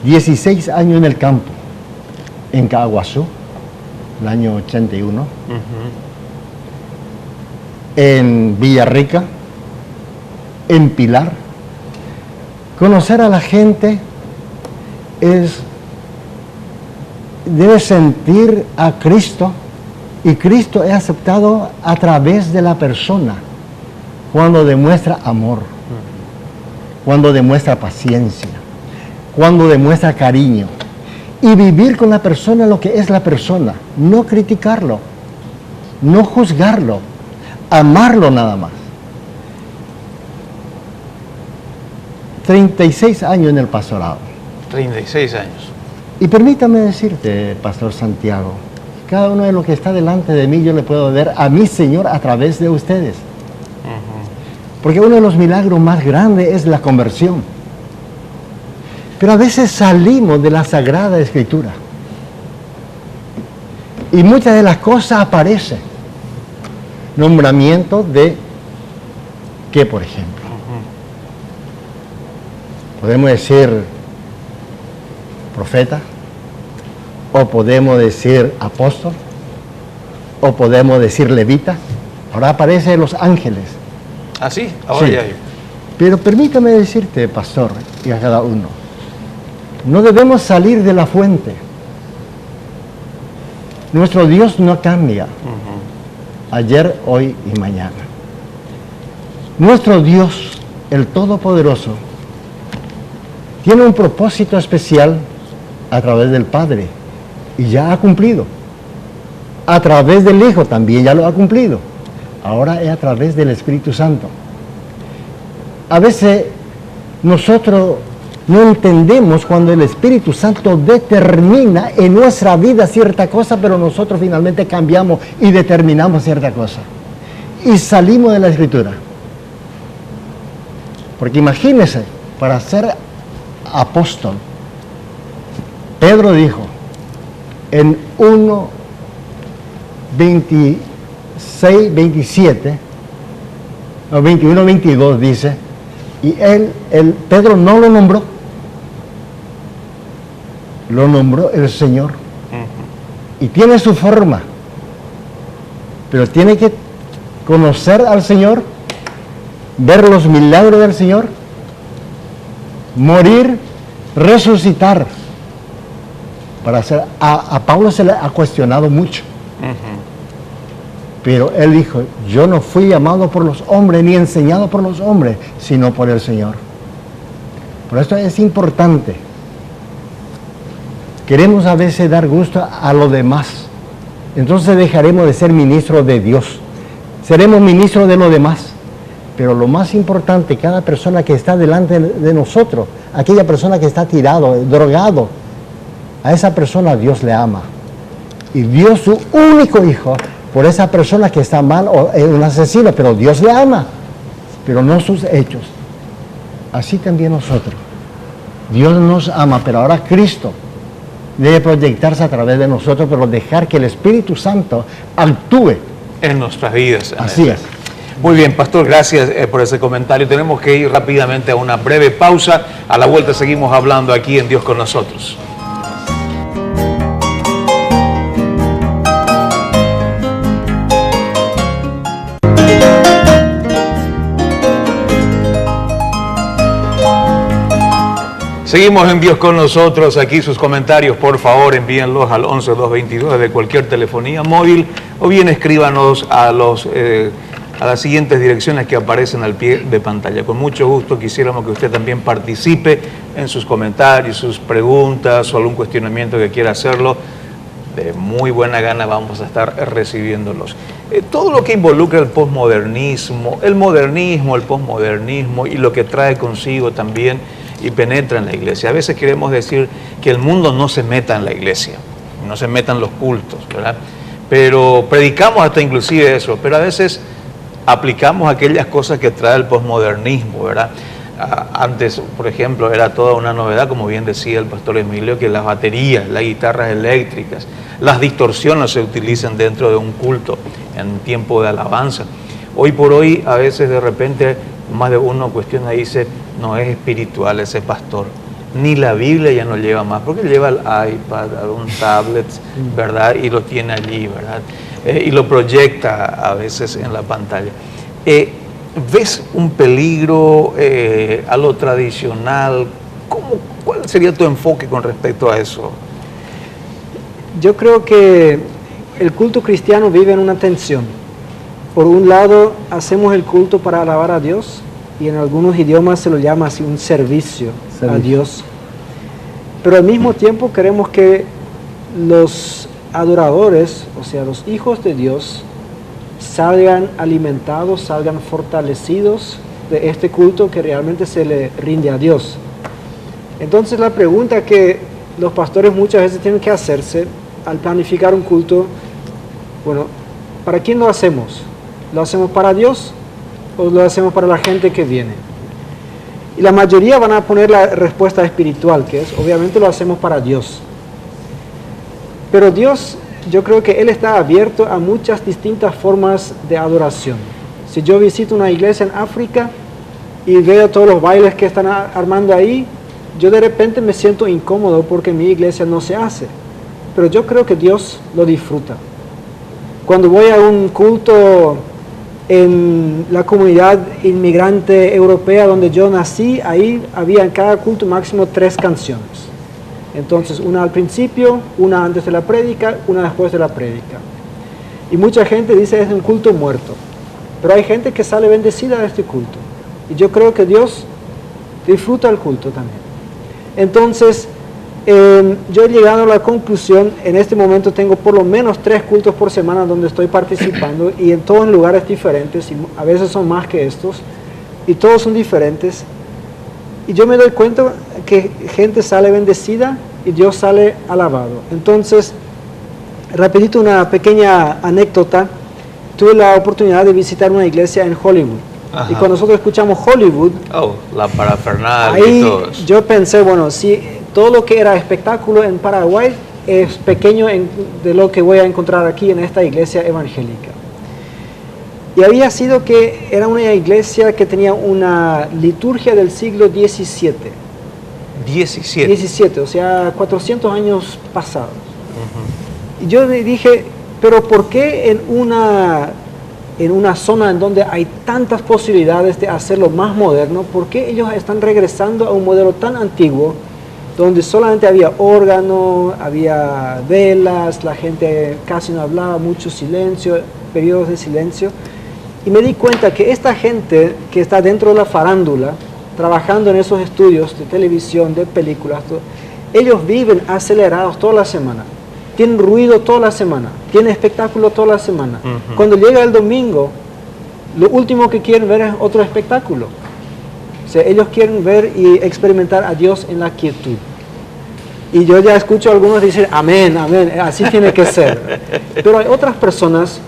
Speaker 3: 16 años en el campo, en Caguazú, el año 81, en Villarrica, en Pilar. Conocer a la gente debe sentir a Cristo, y Cristo es aceptado a través de la persona, cuando demuestra amor, cuando demuestra paciencia, cuando demuestra cariño, y vivir con la persona lo que es la persona, no criticarlo, no juzgarlo, amarlo nada más. 36 años en el pastorado.
Speaker 1: 36 años.
Speaker 3: Y permítame decirte, Pastor Santiago, cada uno de los que está delante de mí yo le puedo ver a mi Señor a través de ustedes. Porque uno de los milagros más grandes es la conversión. Pero a veces salimos de la Sagrada Escritura y muchas de las cosas aparecen. Nombramiento de ¿qué, por ejemplo? Podemos decir profeta, o podemos decir apóstol, o podemos decir levita. Ahora aparecen los ángeles.
Speaker 1: ¿Ah, sí? Ahora
Speaker 3: Sí.
Speaker 1: ya hay.
Speaker 3: Pero permítame decirte, pastor, y a cada uno, no debemos salir de la fuente. Nuestro Dios no cambia. Ayer, hoy y mañana. Nuestro Dios, el Todopoderoso, tiene un propósito especial a través del Padre, y ya ha cumplido. A través del Hijo también ya lo ha cumplido. Ahora es a través del Espíritu Santo. A veces nosotros no entendemos cuando el Espíritu Santo determina en nuestra vida cierta cosa, pero nosotros finalmente cambiamos y determinamos cierta cosa. Y salimos de la Escritura. Porque imagínense, para ser apóstol. Pedro dijo en 1:26, 27, no, 21, 22 dice, y Pedro no lo nombró, lo nombró el Señor. Y tiene su forma, pero tiene que conocer al Señor, ver los milagros del Señor, morir, resucitar. Para hacer, a Pablo se le ha cuestionado mucho. Pero él dijo, yo no fui llamado por los hombres ni enseñado por los hombres, sino por el Señor. Por esto es importante. Queremos a veces dar gusto a los demás. Entonces dejaremos de ser ministros de Dios. Seremos ministros de los demás. Pero lo más importante, cada persona que está delante de nosotros, aquella persona que está tirado, drogado, a esa persona Dios le ama. Y dio su único hijo por esa persona que está mal o es un asesino, pero Dios le ama, pero no sus hechos. Así también nosotros. Dios nos ama, pero ahora Cristo debe proyectarse a través de nosotros, pero dejar que el Espíritu Santo actúe
Speaker 1: en nuestras vidas.
Speaker 3: Así es.
Speaker 1: Muy bien, pastor, gracias por ese comentario. Tenemos que ir rápidamente a una breve pausa. A la vuelta seguimos hablando aquí en Dios con nosotros. Seguimos en Dios con nosotros. Aquí sus comentarios, por favor, envíenlos al 11222 de cualquier telefonía móvil o bien escríbanos a las siguientes direcciones que aparecen al pie de pantalla. Con mucho gusto quisiéramos que usted también participe en sus comentarios, sus preguntas o algún cuestionamiento que quiera hacerlo. De muy buena gana vamos a estar recibiéndolos. Todo lo que involucra el posmodernismo, el modernismo, el posmodernismo y lo que trae consigo también y penetra en la iglesia. A veces queremos decir que el mundo no se meta en la iglesia, no se metan los cultos, ¿verdad? Pero predicamos hasta inclusive eso, pero a veces aplicamos aquellas cosas que trae el posmodernismo, ¿verdad? Antes, por ejemplo, era toda una novedad, como bien decía el pastor Emilio, que las baterías, las guitarras eléctricas, las distorsiones se utilizan dentro de un culto en tiempo de alabanza. Hoy por hoy, a veces de repente, más de uno cuestiona y dice, no es espiritual ese pastor, ni la Biblia ya no lleva más, porque lleva el iPad, un tablet, ¿verdad? Y lo tiene allí, ¿verdad? Y lo proyecta a veces en la pantalla. ¿Ves un peligro a lo tradicional? ¿Cuál sería tu enfoque con respecto a eso?
Speaker 4: Yo creo que el culto cristiano vive en una tensión. Por un lado, hacemos el culto para alabar a Dios, y en algunos idiomas se lo llama así un servicio a Dios. Pero al mismo tiempo queremos que los adoradores, o sea, los hijos de Dios, salgan alimentados, salgan fortalecidos de este culto que realmente se le rinde a Dios. Entonces la pregunta que los pastores muchas veces tienen que hacerse al planificar un culto, bueno, ¿para quién lo hacemos? ¿Lo hacemos para Dios o lo hacemos para la gente que viene? Y la mayoría van a poner la respuesta espiritual, que es, obviamente lo hacemos para Dios. Pero Dios, yo creo que Él está abierto a muchas distintas formas de adoración. Si yo visito una iglesia en África y veo todos los bailes que están armando ahí, yo de repente me siento incómodo porque mi iglesia no se hace. Pero yo creo que Dios lo disfruta. Cuando voy a un culto en la comunidad inmigrante europea donde yo nací, ahí había en cada culto máximo 3 canciones. Entonces, una al principio, una antes de la prédica, una después de la prédica. Y mucha gente dice es un culto muerto. Pero hay gente que sale bendecida de este culto. Y yo creo que Dios disfruta el culto también. Entonces, yo he llegado a la conclusión, en este momento tengo por lo menos 3 cultos por semana donde estoy participando y en todos lugares diferentes, y a veces son más que estos, y todos son diferentes. Y yo me doy cuenta que gente sale bendecida y Dios sale alabado. Entonces, rapidito una pequeña anécdota. Tuve la oportunidad de visitar una iglesia en Hollywood Y cuando nosotros escuchamos Hollywood,
Speaker 1: la parafernalia y
Speaker 4: ahí
Speaker 1: todo eso.
Speaker 4: yo pensé, bueno, si todo lo que era espectáculo en Paraguay es pequeño de lo que voy a encontrar aquí en esta iglesia evangélica. Y había sido que era una iglesia que tenía una liturgia del siglo XVII. 17, o sea, 400 años pasados. Y yo le dije, pero ¿por qué en una zona en donde hay tantas posibilidades de hacerlo más moderno, por qué ellos están regresando a un modelo tan antiguo, donde solamente había órgano, había velas, la gente casi no hablaba, mucho silencio, periodos de silencio? Y me di cuenta que esta gente que está dentro de la farándula, trabajando en esos estudios de televisión, de películas, ellos viven acelerados toda la semana, tienen ruido toda la semana, tienen espectáculo toda la semana. Cuando llega el domingo, lo último que quieren ver es otro espectáculo. O sea, ellos quieren ver y experimentar a Dios en la quietud. Y yo ya escucho a algunos decir, amén, amén, así tiene que ser. Pero hay otras personas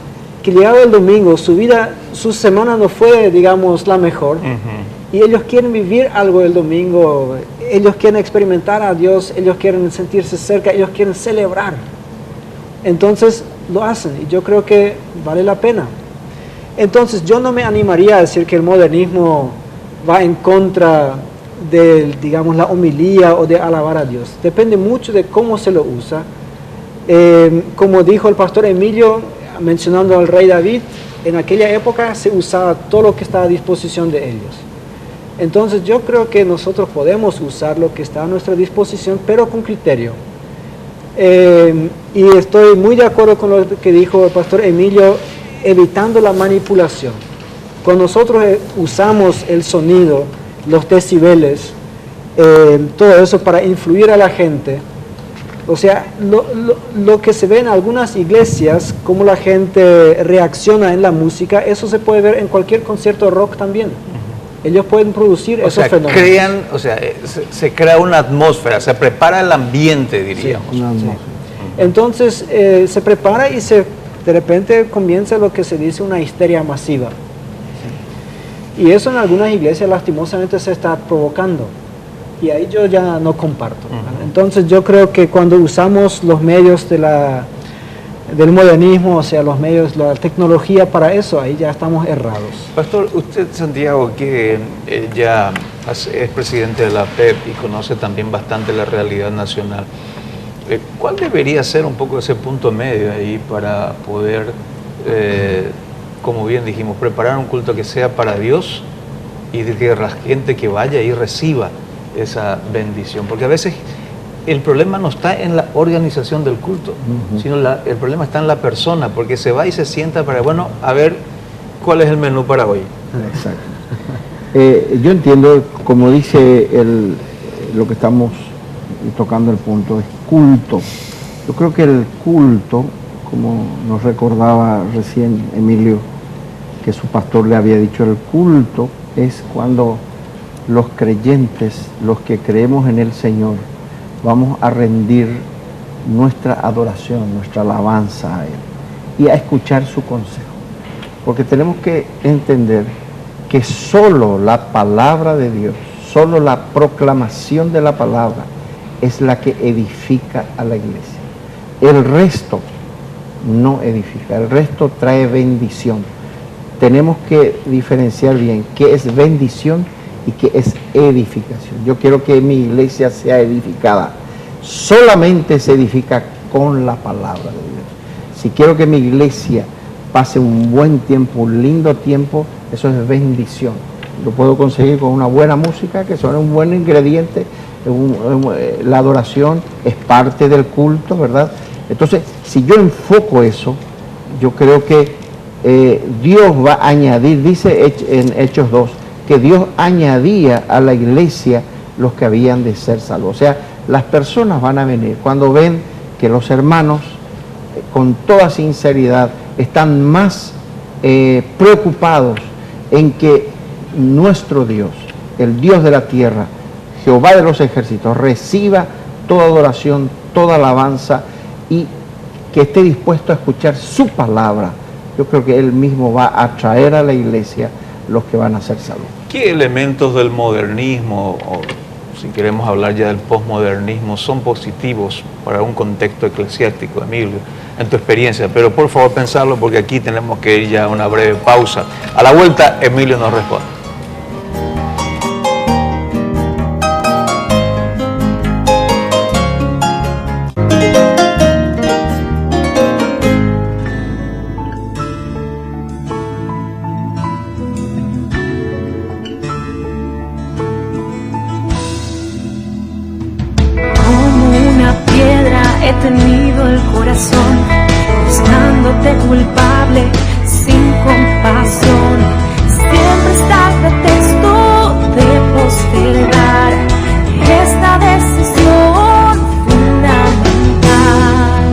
Speaker 4: que llegado el domingo, su semana no fue, digamos, la mejor. Y ellos quieren vivir algo el domingo, ellos quieren experimentar a Dios, ellos quieren sentirse cerca, ellos quieren celebrar. Entonces lo hacen y yo creo que vale la pena. Entonces yo no me animaría a decir que el modernismo va en contra de, digamos, la homilía o de alabar a Dios. Depende mucho de cómo se lo usa. Como dijo el pastor Emilio, mencionando al rey David, en aquella época se usaba todo lo que estaba a disposición de ellos. Entonces yo creo que nosotros podemos usar lo que está a nuestra disposición, pero con criterio. Y estoy muy de acuerdo con lo que dijo el pastor Emilio, evitando la manipulación. Cuando nosotros usamos el sonido, los decibeles, todo eso para influir a la gente, o sea, lo que se ve en algunas iglesias, cómo la gente reacciona en la música, eso se puede ver en cualquier concierto de rock también. Ellos pueden producir esos fenómenos.
Speaker 1: Se crea una atmósfera, se prepara el ambiente, diríamos.
Speaker 2: Sí, una atmósfera.
Speaker 4: Entonces se prepara y de repente comienza lo que se dice una histeria masiva. Y eso en algunas iglesias lastimosamente se está provocando. Y ahí yo ya no comparto. Entonces yo creo que cuando usamos los medios del modernismo, o sea, los medios, la tecnología para eso, ahí ya estamos errados.
Speaker 1: Pastor, usted, Santiago, que ya es presidente de la PEP y conoce también bastante la realidad nacional, ¿cuál debería ser un poco ese punto medio ahí para poder, como bien dijimos, preparar un culto que sea para Dios y de que la gente que vaya y reciba esa bendición? Porque a veces el problema no está en la organización del culto, sino el problema está en la persona, porque se va y se sienta para, bueno, a ver cuál es el menú para hoy.
Speaker 2: Exacto. Yo entiendo, como dice lo que estamos tocando el punto, es culto. Yo creo que el culto, como nos recordaba recién Emilio, que su pastor le había dicho, el culto es cuando los creyentes, los que creemos en el Señor, vamos a rendir nuestra adoración, nuestra alabanza a Él y a escuchar su consejo. Porque tenemos que entender que solo la palabra de Dios, solo la proclamación de la palabra es la que edifica a la iglesia. El resto no edifica, el resto trae bendición. Tenemos que diferenciar bien qué es bendición y qué es edificación. Yo quiero que mi iglesia sea edificada. Solamente se edifica con la palabra de Dios. Si quiero que mi iglesia pase un buen tiempo, un lindo tiempo, eso es bendición. Lo puedo conseguir con una buena música, que son un buen ingrediente. La adoración es parte del culto, ¿verdad? Entonces, si yo enfoco eso, yo creo que Dios va a añadir, dice en Hechos 2, que Dios añadía a la iglesia los que habían de ser salvos. O sea, las personas van a venir cuando ven que los hermanos, con toda sinceridad, están más preocupados en que nuestro Dios, el Dios de la tierra, Jehová de los ejércitos, reciba toda adoración, toda alabanza y que esté dispuesto a escuchar su palabra. Yo creo que Él mismo va a traer a la iglesia los que van a ser salvos.
Speaker 1: ¿Qué elementos del modernismo, o si queremos hablar ya del posmodernismo, son positivos para un contexto eclesiástico, Emilio, en tu experiencia? Pero por favor pensarlo, porque aquí tenemos que ir ya a una breve pausa. A la vuelta, Emilio nos responde.
Speaker 7: He tenido el corazón buscándote culpable sin compasión. Siempre está el pretexto de postergar esta decisión fundamental.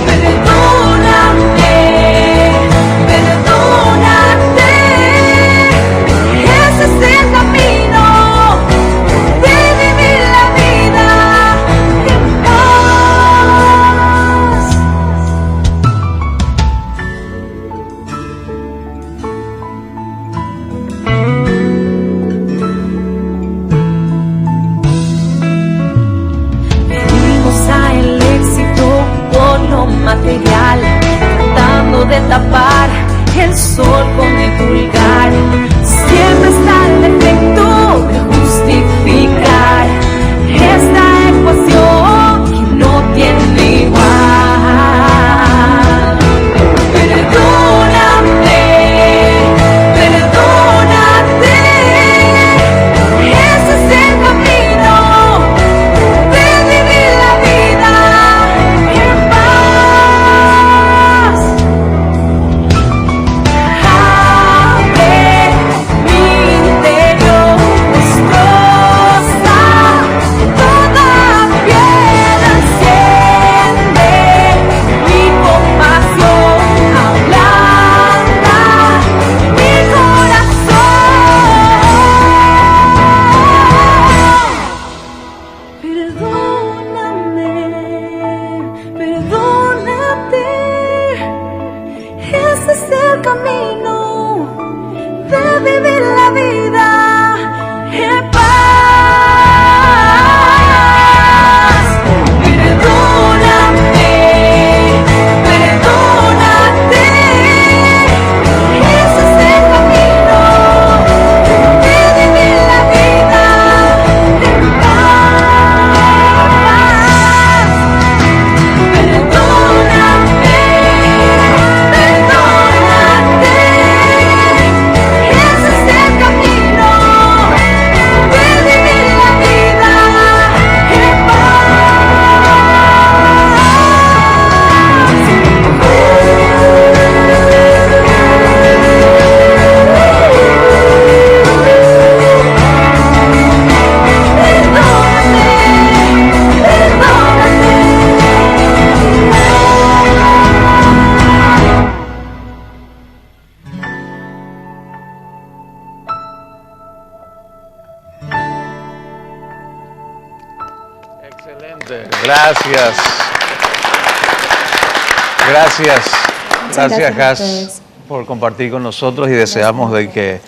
Speaker 7: Perdóname, perdónate. Ese es el camino de vivir la vida. Material, tratando de tapar el sol con el pulgar. Siempre está el defecto de justificar esta ecuación que no tiene igual. Perdóname, perdónate. Ese es el camino de vivir la vida en paz. Abre mi interior, destroza toda piedra, enciende mi compasión, ablanda mi corazón. Perdóname, perdónate. Ese es el camino de vivir la vida en paz. Perdóname, perdónate. Ese es el camino de vivir la vida en paz. Perdóname, perdónate. Ese es el camino de vivir la vida en
Speaker 1: Excelente, gracias. Gracias, gracias
Speaker 6: gracias a
Speaker 1: Has,
Speaker 6: ustedes.
Speaker 1: por compartir con nosotros, y deseamos de que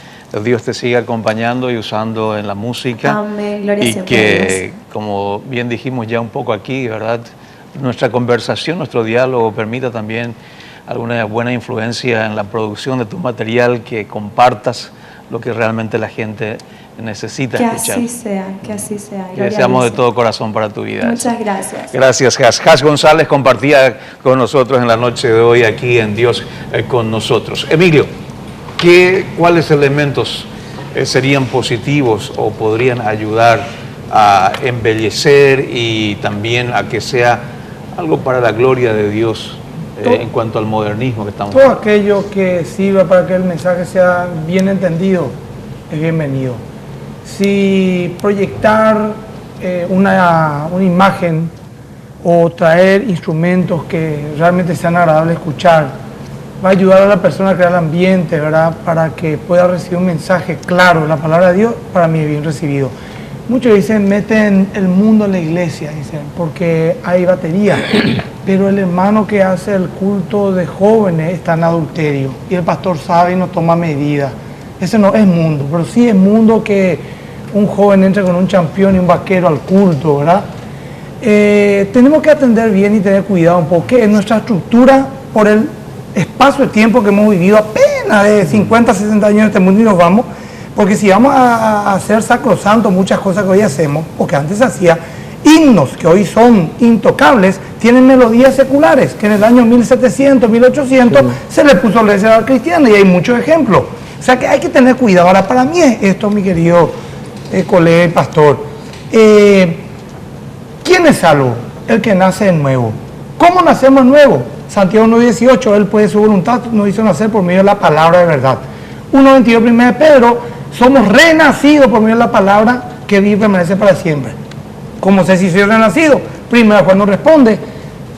Speaker 1: Dios te siga acompañando y usando en la música.
Speaker 6: Amén, gloria
Speaker 1: Y
Speaker 6: siempre a
Speaker 1: que, como bien dijimos ya un poco aquí, ¿verdad? Nuestra conversación, nuestro diálogo permita también alguna buena influencia en la producción de tu material, que compartas lo que realmente la gente necesita
Speaker 6: Que
Speaker 1: escuchar.
Speaker 6: así sea, que así sea.
Speaker 1: Que
Speaker 6: Gloria a
Speaker 1: deseamos de
Speaker 6: Dios.
Speaker 1: todo corazón para tu vida.
Speaker 6: Muchas gracias.
Speaker 1: Gracias, Has. Has González compartía con nosotros en la noche de hoy aquí en Dios con nosotros. Emilio, ¿cuáles elementos serían positivos o podrían ayudar a embellecer y también a que sea algo para la gloria de Dios en cuanto al modernismo que estamos
Speaker 5: Todo
Speaker 1: hablando?
Speaker 5: aquello que sirva para que el mensaje sea bien entendido es bienvenido. Si proyectar una imagen o traer instrumentos que realmente sean agradables escuchar va a ayudar a la persona a crear el ambiente, ¿verdad? Para que pueda recibir un mensaje claro. La palabra de Dios para mí es bien recibido. Muchos dicen, meten el mundo en la iglesia, dicen, porque hay batería. pero el hermano que hace el culto de jóvenes está en adulterio y el pastor sabe y no toma medidas. Ese no es mundo, pero sí es mundo que un joven entre con un campeón y un vaquero al culto, ¿verdad? Tenemos que atender bien y tener cuidado un poco, que en nuestra estructura, por el espacio de tiempo que hemos vivido, apenas de 50, 60 años en este mundo y nos vamos, porque si vamos a hacer sacrosanto muchas cosas que hoy hacemos, o que antes hacía, himnos que hoy son intocables, tienen melodías seculares, que en el año 1700, 1800 se le puso letra cristiana y hay muchos ejemplos. O sea que hay que tener cuidado. Ahora, para mí es esto, mi querido colega y pastor. ¿Quién es salvo? El que nace de nuevo. ¿Cómo nacemos de nuevo? Santiago 1:18, Él puede su voluntad, nos hizo nacer por medio de la palabra de verdad. 1:22, 1 de Pedro, somos renacidos por medio de la palabra que vive y permanece para siempre. ¿Cómo sé si soy renacido? Primero Juan nos responde,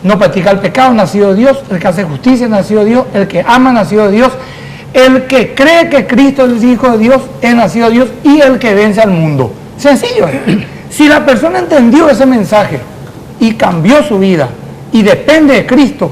Speaker 5: no practica el pecado, nacido de Dios, el que hace justicia, nacido de Dios, el que ama, nacido de Dios, el que cree que Cristo es el Hijo de Dios, es nacido de Dios, y el que vence al mundo. Sencillo. Si la persona entendió ese mensaje y cambió su vida y depende de Cristo,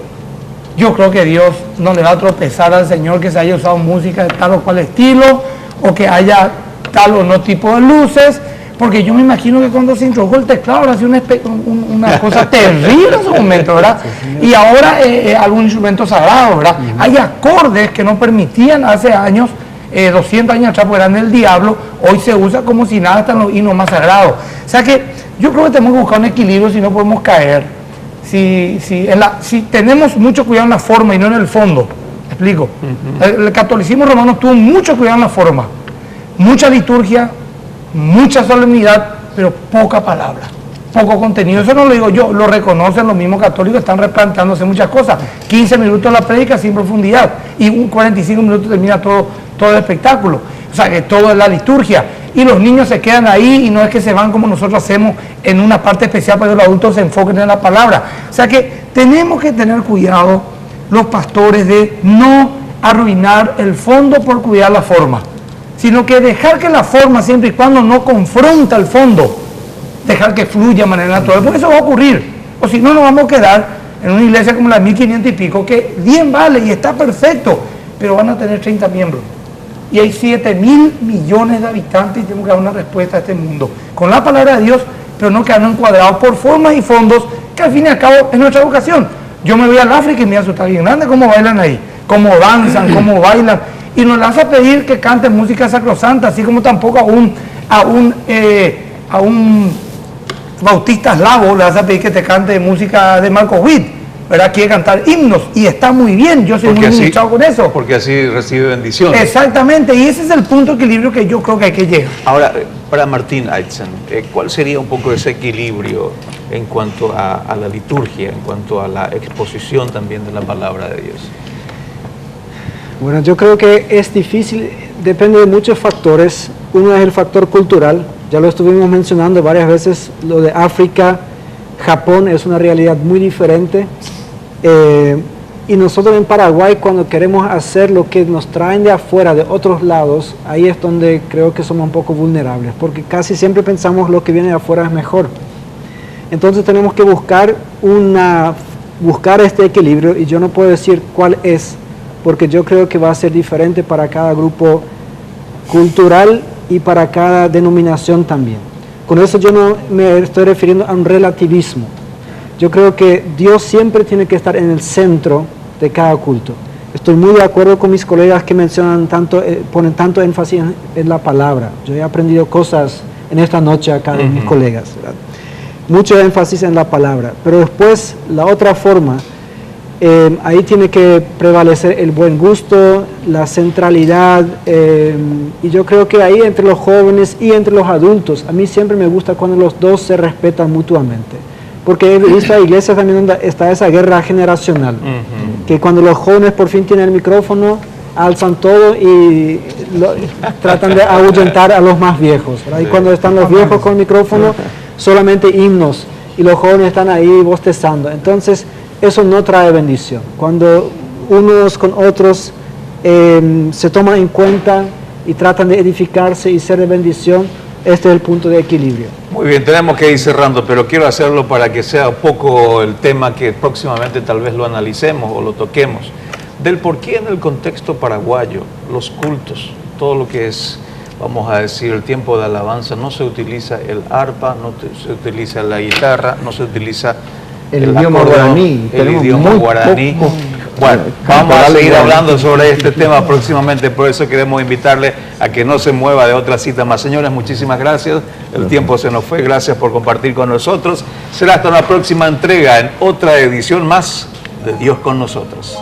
Speaker 5: yo creo que Dios no le va a tropezar al Señor que se haya usado música de tal o cual estilo, o que haya tal o no tipo de luces, porque yo me imagino que cuando se introdujo el teclado habrá sido una cosa terrible en su momento, ¿verdad? Y ahora algún instrumento sagrado, ¿verdad? Hay acordes que no permitían hace años, 200 años atrás, porque eran del diablo, hoy se usa como si nada, están los himnos más sagrados. O sea que yo creo que tenemos que buscar un equilibrio, si no podemos caer. Si tenemos mucho cuidado en la forma y no en el fondo, ¿me explico? El catolicismo romano tuvo mucho cuidado en la forma, mucha liturgia, mucha solemnidad, pero poca palabra, poco contenido. Eso no lo digo yo, lo reconocen los mismos católicos, están replanteándose muchas cosas. 15 minutos la prédica sin profundidad y 45 minutos termina todo el espectáculo. O sea que todo es la liturgia. Y los niños se quedan ahí y no es que se van como nosotros hacemos en una parte especial para que los adultos se enfoquen en la palabra. O sea que tenemos que tener cuidado los pastores de no arruinar el fondo por cuidar la forma, sino que dejar que la forma, siempre y cuando no confronta el fondo, dejar que fluya de manera natural, porque eso va a ocurrir. O si no, nos vamos a quedar en una iglesia como la 1500 y pico, que bien vale y está perfecto, pero van a tener 30 miembros. Y hay 7.000 millones de habitantes y tenemos que dar una respuesta a este mundo, con la palabra de Dios, pero no quedando encuadrados por formas y fondos, que al fin y al cabo es nuestra vocación. Yo me voy al África y me asusta bien grande cómo bailan ahí, cómo danzan, cómo bailan, y nos vas a pedir que cante música sacrosanta, así como tampoco a un bautista eslavo le vas a pedir que te cante música de Marco Witt, ¿verdad? Quiere cantar himnos y está muy bien, yo soy muy ministrado con eso.
Speaker 1: Porque así recibe bendiciones.
Speaker 5: Exactamente, y ese es el punto de equilibrio que yo creo que hay que llegar.
Speaker 1: Ahora, para Martín Eitzen, ¿cuál sería un poco ese equilibrio en cuanto a la liturgia, en cuanto a la exposición también de la palabra de Dios?
Speaker 4: Bueno, yo creo que es difícil, depende de muchos factores. Uno es el factor cultural, ya lo estuvimos mencionando varias veces, lo de África, Japón es una realidad muy diferente. Y nosotros en Paraguay, cuando queremos hacer lo que nos traen de afuera, de otros lados, ahí es donde creo que somos un poco vulnerables, porque casi siempre pensamos lo que viene de afuera es mejor. Entonces tenemos que buscar este equilibrio, y yo no puedo decir cuál es, porque yo creo que va a ser diferente para cada grupo cultural y para cada denominación también. Con eso yo no me estoy refiriendo a un relativismo. Yo creo que Dios siempre tiene que estar en el centro de cada culto. Estoy muy de acuerdo con mis colegas que mencionan ponen tanto énfasis en la palabra. Yo he aprendido cosas en esta noche acá de mis colegas, ¿verdad? Mucho énfasis en la palabra, pero después la otra forma, ahí tiene que prevalecer el buen gusto, la centralidad, y yo creo que ahí entre los jóvenes y entre los adultos, a mí siempre me gusta cuando los dos se respetan mutuamente, porque he visto iglesias también donde está esa guerra generacional, que cuando los jóvenes por fin tienen el micrófono, alzan todo y tratan de ahuyentar a los más viejos, ¿verdad? Y cuando están los viejos con el micrófono, solamente himnos, y los jóvenes están ahí bostezando. Entonces, eso no trae bendición. Cuando unos con otros se toman en cuenta y tratan de edificarse y ser de bendición, este es el punto de equilibrio.
Speaker 1: Muy bien, tenemos que ir cerrando, pero quiero hacerlo para que sea poco el tema que próximamente tal vez lo analicemos o lo toquemos. Del por qué en el contexto paraguayo, los cultos, todo lo que es, vamos a decir, el tiempo de alabanza, no se utiliza el arpa, no se utiliza la guitarra, no se utiliza
Speaker 2: el idioma
Speaker 1: acordeón,
Speaker 2: guaraní.
Speaker 1: el idioma
Speaker 2: muy
Speaker 1: guaraní.
Speaker 2: poco,
Speaker 1: Bueno, vamos a seguir
Speaker 2: guaraní.
Speaker 1: hablando sobre este tema próximamente, por eso queremos invitarle a que no se mueva de otra cita más. Señores, muchísimas gracias. El tiempo se nos fue. Gracias por compartir con nosotros. Será hasta una próxima entrega en otra edición más de Dios con nosotros.